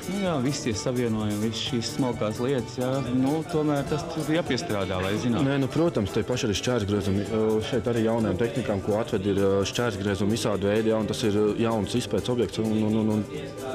Nu, jā, visi tie savienojumi, visas šīs smalkās lietas, jā, nu, tomēr tas ir jāpiestrādā, lai zinātu. Nē, nu, protams, te paši arī šķērsgriezumi. Šeit arī jaunajām tehnikām, ko atved, ir šķērsgriezumi visādi veidi, jā, un tas ir jauns izpētes objekts un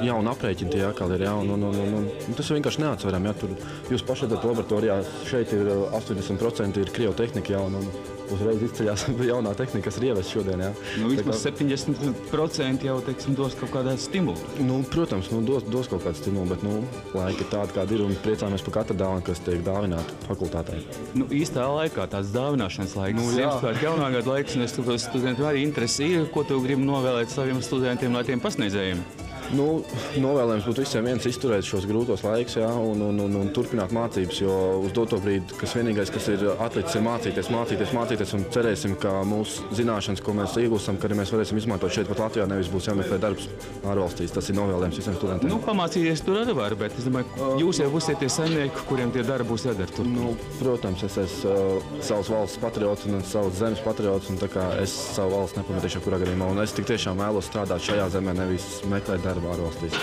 jauna aprēķina tie jākal ir, jā, un tas ir vienkārši neatsveram, jā, tur jūs paši redzat laboratorijā, šeit ir 80% ir krievu tehnika, jā, un uzreiz izceļās jaunā tehnika, kas ir ievest šodien, jā. Nu, vismaz 70% jau, teiksim, dos kaut kādā stimulu. Nu, protams, nu, dos kaut kādu stimulu, bet, nu, laika ir tāda, kāda ir, un priecājamies par katru dāvanu, kas tiek dāvināta fakultātei. Nu, īstā laikā tāds dāvināšanas laiks, nu, Ziemassvētku jaunā gada laiks, un es saprotu, studentiem arī interesi ir, ko tu gribi novēlēt saviem studentiem, lai tiem pasniedzējiem. Nu, novēlējums būtu visiem viens izturēt šos grūtos laikus, jā, un turpināt mācības, jo uz doto brīdi, kas vienīgais, kas ir atlicis, ir mācīties, un cerēsim, ka mūsu zināšanas, ko mēs iegūstam, ka arī mēs varēsim izmantot šeit pat Latvijā, nevis būs jāmeklē darbs ārvalstīs. Tas ir novēlējums visiem studentiem. Nu, pamācīties tur arī var, bet es domāju, jūs jau būsiet tie saimnieki, kuriem tie darbi būs jādara tur. Nu, protams, es esmu savas valsts patriots un savas zemes patriots, un tā kā es savu valsts nepametīšu jebkurā gadījumā, un es tik tiešām vēlos strādāt šajā zemē, nevis meklēt darbu ārvalstīs.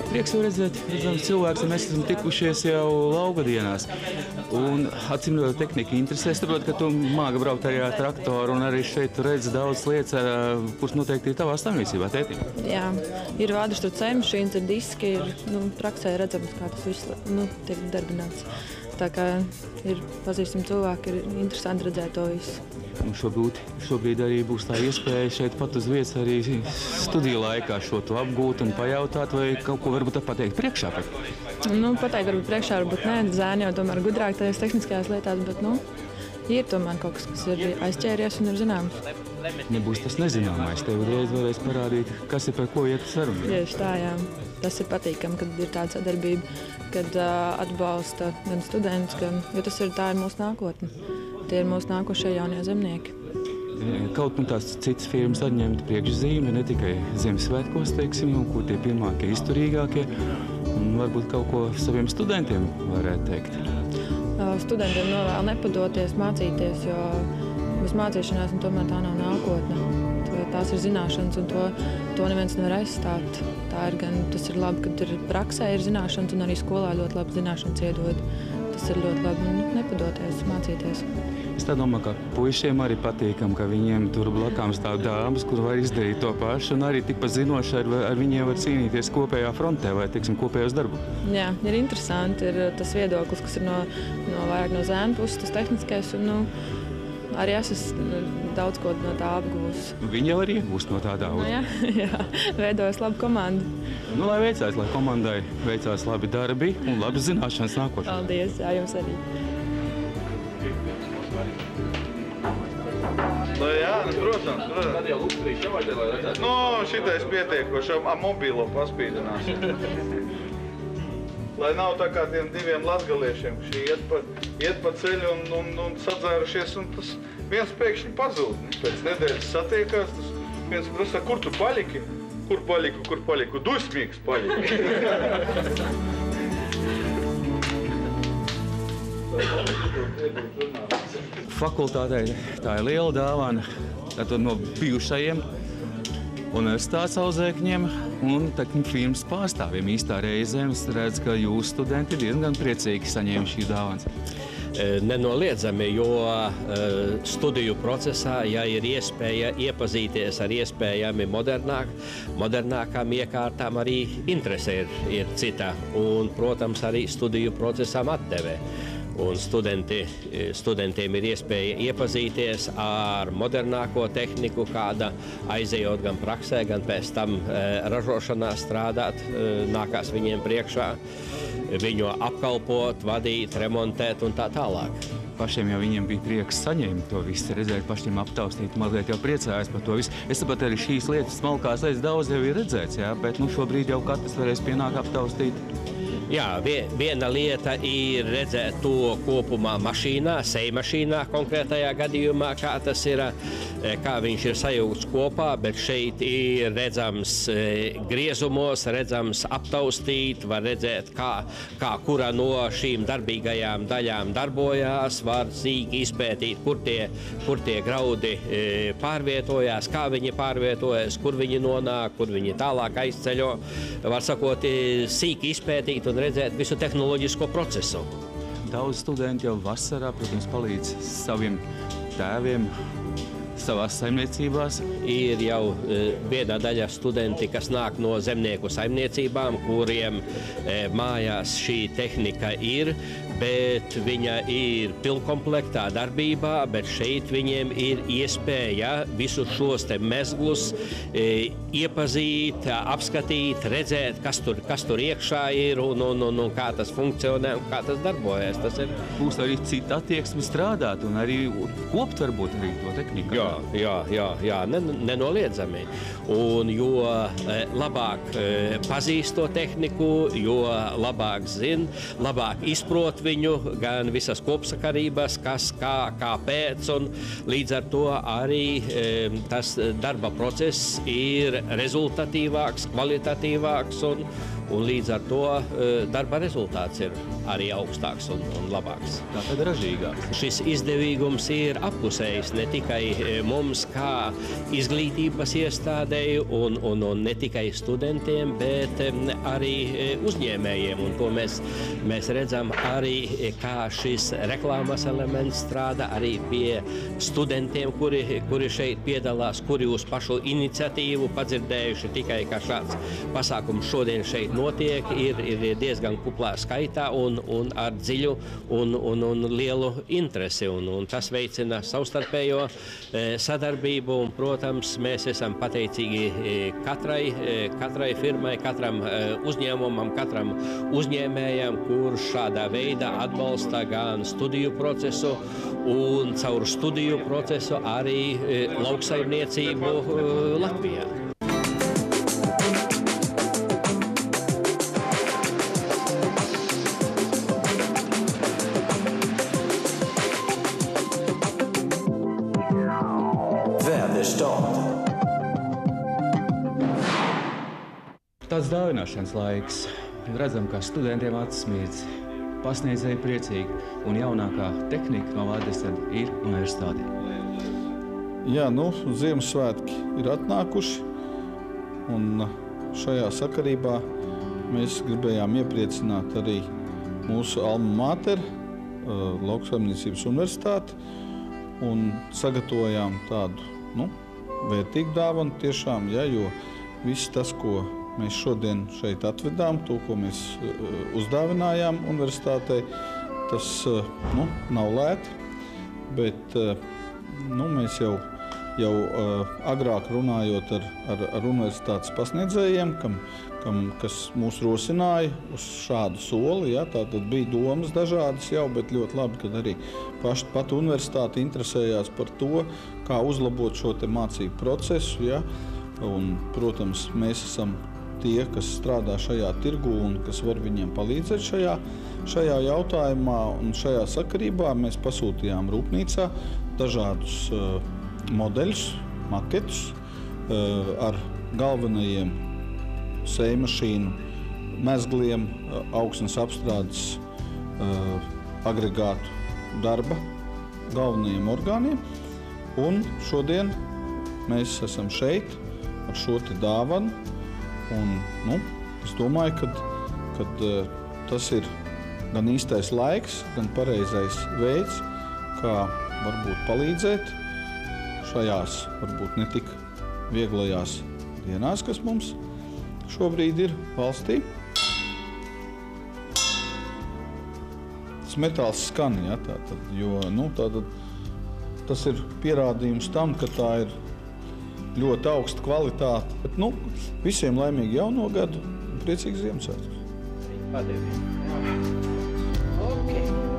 Prieks jau redzēt, cilvēks, mēs esam tikušies jau lauka dienās. Un acīm redzot, tehnika interesē. Es saprotu, ka tu māki braukt arī ar traktoru, un arī šeit tu redzi daudz lietas, kuras noteikti ir tavā saimniecībā, tētim. Jā, ir vāduštrocēji mašīnas, ir diski, ir praksē redzams, kā tas viss tiek darbināts. Tā kā ir pazīstami cilvēki, ir interesanti redzēt to visu. Nu, šobrīd arī būs tā iespēja šeit pat uz vietas arī studiju laikā šo to apgūt un pajautāt, vai kaut ko varbūt pateikt priekšā. Nu, pateikt varbūt priekšā, varbūt nē, zēni jau tomēr gudrāk tajās tehniskajās lietās, bet, nu, ir tomēr kaut kas ir aizķēries un ir zināms. Nebūs tas nezināmais, tev uzreiz varēs parādīt, kas ir par ko iet saruna. Tieši tā, jā. Tas ir patīkami, kad ir tāda sadarbība, kad atbalsta gan students, jo tas tā ir mūsu nākotne. Tie ir mūsu nākošie jaunie zemnieki. Kaut tās citas firmas atņemt priekšzīmi, ne tikai Ziemassvētkos, teiksim, kur tie pirmākie, izturīgākie, un varbūt kaut ko saviem studentiem varētu teikt. Studentiem novēl nepadoties, mācīties, jo bez mācīšanās tomēr tā nav nākotne. Tās ir zināšanas, un to neviens nevar aizstāt. Tas ir labi, kad ir praksē ir zināšanas, un arī skolā ļoti labi zināšanas iedod. Tas ir ļoti labi, un nepadoties, mācīties. Es tā domāju, ka puišiem arī patīkam, ka viņiem tur blakām stāv dāmas, kur var izdarīt to pašu, un arī tikpat zinoši ar viņiem var cīnīties kopējā frontē vai, teiksim, kopējos darbu. Jā, ir interesanti, ir tas viedoklis, kas ir vairāk no zēnu puses, tas tehniskais, un arī es esmu daudz ko no tā apgūs. Viņi jau arī iegūst no tā daudz. Jā, veidojas labu komandu. Nu, lai veicās, lai komandai veicās labi darbi un labi zināšanas nākošais. Paldies, jā, jums arī. Nu, jā, protams. Tad jau lukturīši jau vajadzēja, lai redzētu. Nu, šitais pietiekoši, mobilo paspīdinās. Lai nav tā kā tiem diviem latgaliešiem, kas iet pa ceļu un sadzērušies, un tas viens pēkšņi pazūd. Pēc nedēļas satiekās, tas viens prasa, kur tu paliki? Kur paliku? Dusmīgs paliki. Fakultātei tā ir liela dāvana no bijušajiem universitātes audzēkņiem un firmas pārstāvjiem īstā reizē. Es redzu, ka jūsu studenti ir diezgan priecīgi saņēma šīs dāvanas. Nenoliedzami, jo studiju procesā, ja ir iespēja iepazīties ar iespējami modernākām iekārtām, arī interese ir cita un, protams, arī studiju procesām atdeve. Un studentiem ir iespēja iepazīties ar modernāko tehniku, kāda aizejot gan praksē, gan pēc tam ražošanā strādāt, nākās viņiem priekšā, viņu apkalpot, vadīt, remontēt un tā tālāk. Pašiem jau viņiem bija prieks saņemt to visu, redzēt, pašiem aptaustīt, mazliet jau priecājās par to visu. Es saprotu, arī šīs lietas, smalkās lietas daudz jau ir redzēts, jā, bet šobrīd jau katrs varēs pienākt aptaustīt. Jā, viena lieta ir redzēt to kopumā mašīnā, sejmašīnā konkrētajā gadījumā, kā tas ir, kā viņš ir sajūgts kopā, bet šeit ir redzams griezumos, redzams aptaustīt, var redzēt, kā kura no šīm darbīgajām daļām darbojās, var sīki izpētīt, kur tie graudi pārvietojās, kā viņi pārvietojas, kur viņi nonāk, kur viņi tālāk aizceļo. Var sakot, sīki izpētīt un redzēt visu tehnoloģisko procesu. Daudz studenti jau vasarā, protams, palīdz saviem tēviem savās saimniecībās. Ir jau viena daļa studenti, kas nāk no zemnieku saimniecībām, kuriem mājās šī tehnika ir, bet viņa ir pilnkomplektā darbībā, bet šeit viņiem ir iespēja visus šos te mezglus iepazīt, apskatīt, redzēt, kas tur iekšā ir un kā tas funkcionē un kā tas darbojas. Būs arī cita attieksme strādāt un arī kopt varbūt arī to tehniku. Jā, nenoliedzami. Un jo labāk pazīst to tehniku, jo labāk zina, labāk izprot viņu, gan visas kopsakarības, kas, kā, kāpēc, un līdz ar to arī tas darba process ir rezultatīvāks, kvalitatīvāks, un līdz ar to darba rezultāts ir arī augstāks un labāks. Tātad ražīgāks. Šis izdevīgums ir appusējs ne tikai mums kā izglītības iestādei un ne tikai studentiem, bet arī uzņēmējiem. Un to mēs redzam arī, kā šis reklāmas elements strādā arī pie studentiem, kuri šeit piedalās, kuri uz pašu iniciatīvu padzirdējuši tikai, ka šāds pasākums šodien šeit notiek, ir diezgan kuplā skaitā un ar dziļu un lielu interesi. Un tas veicina savstarpējo sadarbību. Un, protams, mēs esam pateicīgi katrai firmai, katram uzņēmumam, katram uzņēmējam, kurš šādā veidā atbalsta gan studiju procesu un caur studiju procesu arī lauksaimniecību Latvijā. Tāds dāvināšanas laiks. Redzam, kā studentiem acis smīdz, pasniedzēji priecīgi, un jaunākā tehnika no Vādes tad ir universitāte. Jā, Ziemassvētki ir atnākuši, un šajā sakarībā mēs gribējām iepriecināt arī mūsu alma mater, Lauksaimniecības universitāti, un sagatavojām tādu, vērtīgu dāvanu tiešām, jo viss tas, ko mēs šodien šeit atvedām, to, ko mēs uzdāvinājām universitātei, tas nav lēti, bet mēs jau agrāk runājot ar universitātes pasniedzējiem, kas mūs rosināja uz šādu soli, tātad bija domas dažādas jau, bet ļoti labi, kad arī pat universitāte interesējās par to, kā uzlabot šo te mācību procesu, un, protams, mēs esam tie, kas strādā šajā tirgu un kas var viņiem palīdzēt šajā jautājumā. Un šajā sakarībā mēs pasūtījām rūpnīcā dažādus modeļus, maketus ar galvenajiem sejmašīnu, mezgliem, augsnes apstrādes agregātu darba galvenajiem orgāniem. Un šodien mēs esam šeit ar šo te dāvanu. Un, es domāju, ka tas ir gan īstais laiks, gan pareizais veids, kā varbūt palīdzēt šajās, varbūt ne tik vieglajās dienās, kas mums šobrīd ir valstī. Tas metāls skan, tas ir pierādījums tam, ka tā ir ļoti augsta kvalitāte. Bet, visiem laimīgi jauno gadu un priecīgu Ziemassvētkus. Paldies. Okay.